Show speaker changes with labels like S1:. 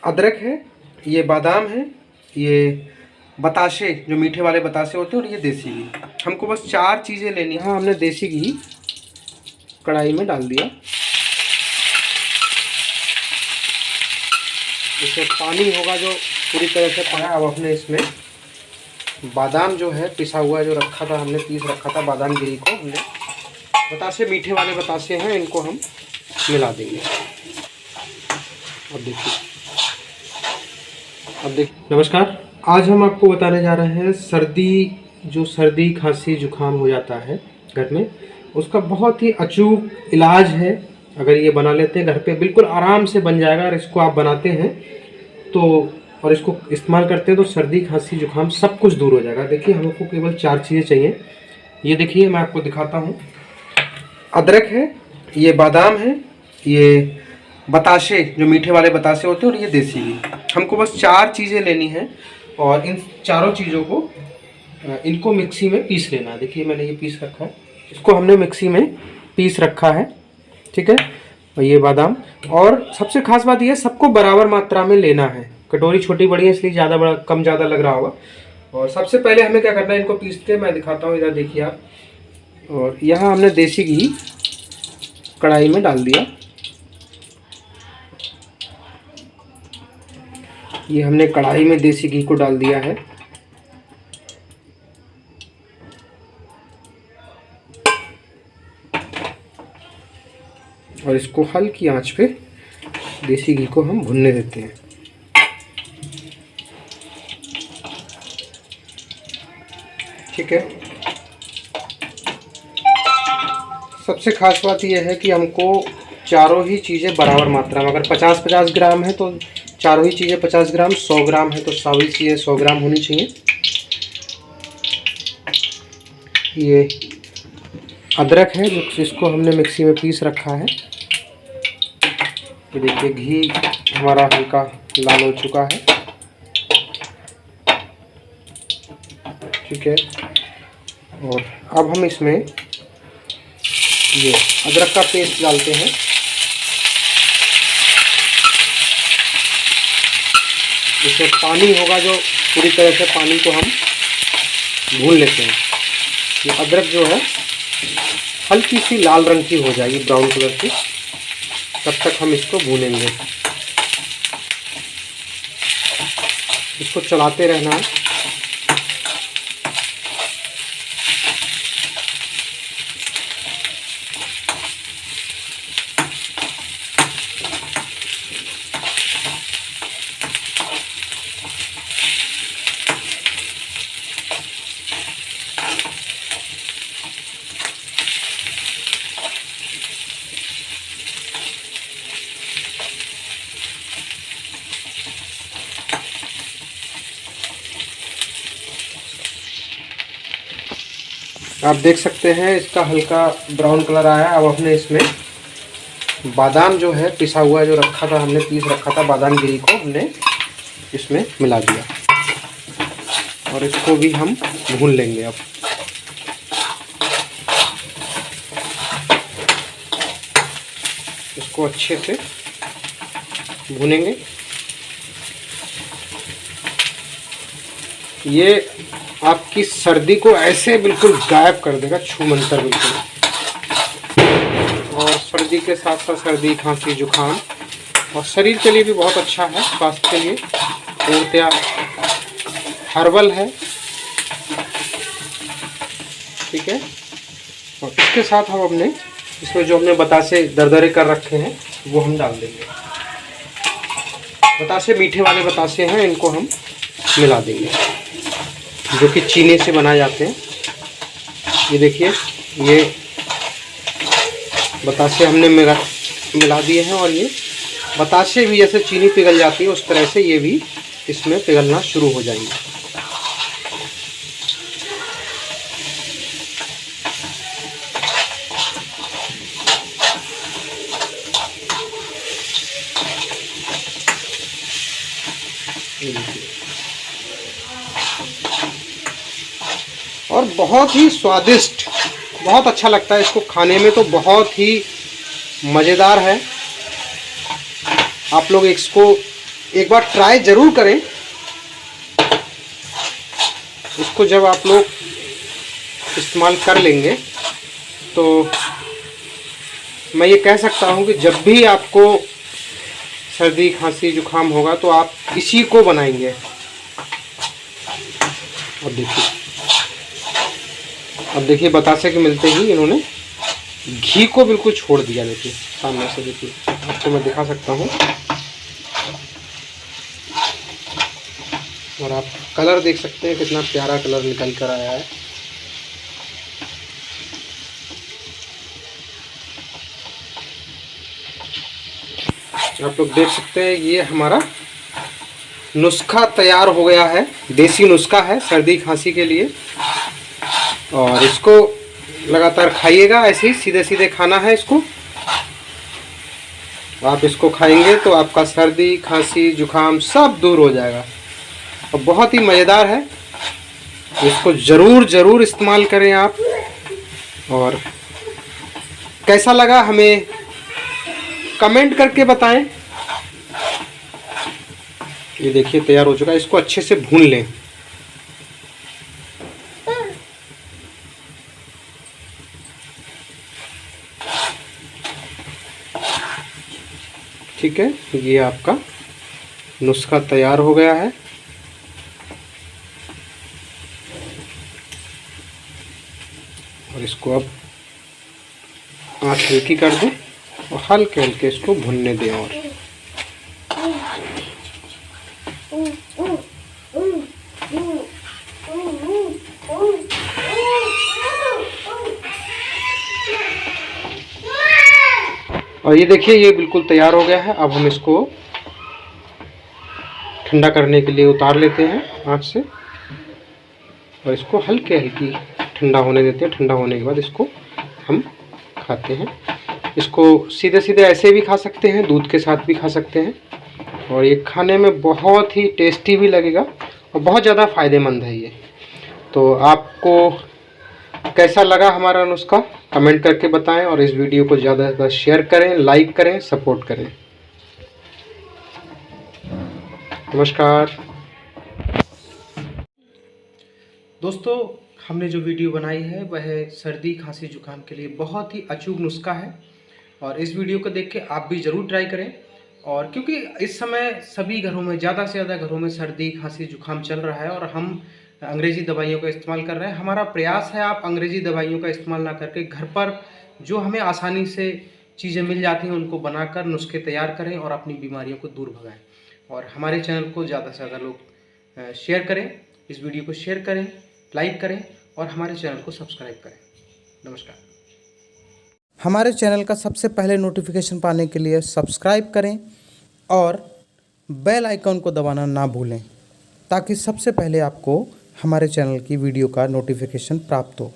S1: अदरक है, ये बादाम है, ये बताशे जो मीठे वाले बताशे होते हैं, और ये देसी घी। हमको बस 4 चीज़ें लेनी है। हाँ, हमने देसी घी कढ़ाई में डाल दिया। इसमें पानी होगा जो पूरी तरह से पड़ा। अब अपने इसमें बादाम जो है पिसा हुआ जो रखा था, हमने पीस रखा था बादाम गिरी को, हमने बतासे मीठे वाले बतासे हैं, इनको हम मिला देंगे। अब देखिए नमस्कार, आज हम आपको बताने जा रहे हैं सर्दी खांसी जुकाम हो जाता है घर में, उसका बहुत ही अचूक इलाज है। अगर ये बना लेते हैं घर पे, बिल्कुल आराम से बन जाएगा। और इसको आप बनाते हैं तो और इसको इस्तेमाल करते हैं तो सर्दी खांसी जुकाम सब कुछ दूर हो जाएगा। देखिए हमको केवल 4 चीज़ें चाहिए। ये देखिए मैं आपको दिखाता हूँ। अदरक है, ये बादाम है, ये बताशे जो मीठे वाले बताशे होते हैं, और ये देसी घी। हमको बस 4 चीज़ें लेनी है और इन चारों चीज़ों को इनको मिक्सी में पीस लेना है। देखिए मैंने ये पीस रखा है, इसको हमने मिक्सी में पीस रखा है, ठीक है। और ये बादाम, और सबसे खास बात ये सबको बराबर मात्रा में लेना है। कटोरी छोटी बड़ी है इसलिए ज़्यादा बड़ा कम ज़्यादा लग रहा होगा। और सबसे पहले हमें क्या करना है, इनको पीस के मैं दिखाता हूँ, इधर देखिए आप। और यहाँ हमने देसी घी कढ़ाई में डाल दिया। ये हमने कढ़ाई में देसी घी को डाल दिया है। और इसको हल्की आंच पे देसी घी को हम भुनने देते हैं। ठीक है। सबसे खास बात यह है कि हमको चारों ही चीज़ें बराबर मात्रा में, अगर 50-50 ग्राम है तो चारों ही चीज़ें 50 ग्राम, 100 ग्राम है तो सारी चीज़ें 100 ग्राम होनी चाहिए। ये अदरक है जिसको हमने मिक्सी में पीस रखा है। ये देखिए घी हमारा हल्का लाल हो चुका है, ठीक है। और अब हम इसमें ये अदरक का पेस्ट डालते हैं। इसमें पानी होगा जो पूरी तरह से पानी को हम भून लेते हैं। ये अदरक जो है हल्की सी लाल रंग की हो जाएगी, ब्राउन कलर की, तब तक हम इसको भूनेंगे। इसको चलाते रहना है। आप देख सकते हैं इसका हल्का ब्राउन कलर आया। अब अपने इसमें बादाम जो है पिसा हुआ जो रखा था, हमने पीस रखा था बादाम गिरी को, हमने इसमें मिला दिया। और इसको भी हम भून लेंगे। अब इसको अच्छे से भूनेंगे। ये आपकी सर्दी को ऐसे बिल्कुल गायब कर देगा, छूमंतर बिल्कुल। और सर्दी के साथ साथ सर्दी खांसी जुकाम और शरीर के लिए भी बहुत अच्छा है, स्वास्थ्य के लिए। पूर्णतया हर्बल है, ठीक है। और इसके साथ हम अपने इसमें जो हमने बतासे दरदरे कर रखे हैं वो हम डाल देंगे। बतासे मीठे वाले बतासे हैं, इनको हम मिला देंगे, जो कि चीनी से बनाए जाते हैं। ये देखिए ये बतासे हमने मिला दिए हैं। और ये बतासे भी जैसे चीनी पिघल जाती है उस तरह से ये भी इसमें पिघलना शुरू हो जाएंगे। और बहुत ही स्वादिष्ट, बहुत अच्छा लगता है इसको खाने में, तो बहुत ही मज़ेदार है। आप लोग इसको एक बार ट्राई ज़रूर करें इसको। जब आप लोग इस्तेमाल कर लेंगे तो मैं ये कह सकता हूँ कि जब भी आपको सर्दी खांसी जुकाम होगा तो आप इसी को बनाएंगे। अब देखिए बतासे के मिलते ही इन्होंने घी को बिल्कुल छोड़ दिया। देखिए सामने से, देखिए आपको मैं दिखा सकता हूँ। और आप कलर देख सकते हैं कितना प्यारा कलर निकल कर आया है। आप लोग देख सकते हैं ये हमारा नुस्खा तैयार हो गया है। देसी नुस्खा है सर्दी खांसी के लिए। और इसको लगातार खाइएगा, ऐसे ही सीधे सीधे खाना है इसको। आप इसको खाएंगे तो आपका सर्दी खांसी जुकाम सब दूर हो जाएगा और बहुत ही मज़ेदार है। इसको ज़रूर इस्तेमाल करें आप। और कैसा लगा हमें कमेंट करके बताएं। ये देखिए तैयार हो चुका है। इसको अच्छे से भून लें। ठीक है, ये आपका नुस्खा तैयार हो गया है। और इसको अब आँच हल्की कर दें और हल्के हल्के इसको भुनने दें। और ये देखिए ये बिल्कुल तैयार हो गया है। अब हम इसको ठंडा करने के लिए उतार लेते हैं आँच से और इसको हल्के हल्की ठंडा होने देते हैं। ठंडा होने के बाद इसको हम खाते हैं। इसको सीधे सीधे ऐसे भी खा सकते हैं, दूध के साथ भी खा सकते हैं। और ये खाने में बहुत ही टेस्टी भी लगेगा और बहुत ज़्यादा फ़ायदेमंद है ये। तो आपको कैसा लगा हमारा नुस्खा कमेंट करके बताएं। और इस वीडियो को ज़्यादा से ज़्यादा शेयर करें, लाइक करें, सपोर्ट करें। नमस्कार दोस्तों, हमने जो वीडियो बनाई है वह सर्दी खांसी जुकाम के लिए बहुत ही अचूक नुस्खा है। और इस वीडियो को देख के आप भी ज़रूर ट्राई करें। और क्योंकि इस समय सभी घरों में, ज़्यादा से ज़्यादा घरों में सर्दी खांसी जुकाम चल रहा है और हम अंग्रेज़ी दवाइयों का इस्तेमाल कर रहे हैं। हमारा प्रयास है आप अंग्रेज़ी दवाइयों का इस्तेमाल ना करके घर पर जो हमें आसानी से चीज़ें मिल जाती हैं उनको बनाकर नुस्खे तैयार करें और अपनी बीमारियों को दूर भगाएं। और हमारे चैनल को ज़्यादा से ज़्यादा लोग शेयर करें, इस वीडियो को शेयर करें, लाइक करें और हमारे चैनल को सब्सक्राइब करें। नमस्कार।
S2: हमारे चैनल का सबसे पहले नोटिफिकेशन पाने के लिए सब्सक्राइब करें और बेल आइकन को दबाना ना भूलें ताकि सबसे पहले आपको हमारे चैनल की वीडियो का नोटिफिकेशन प्राप्त हो।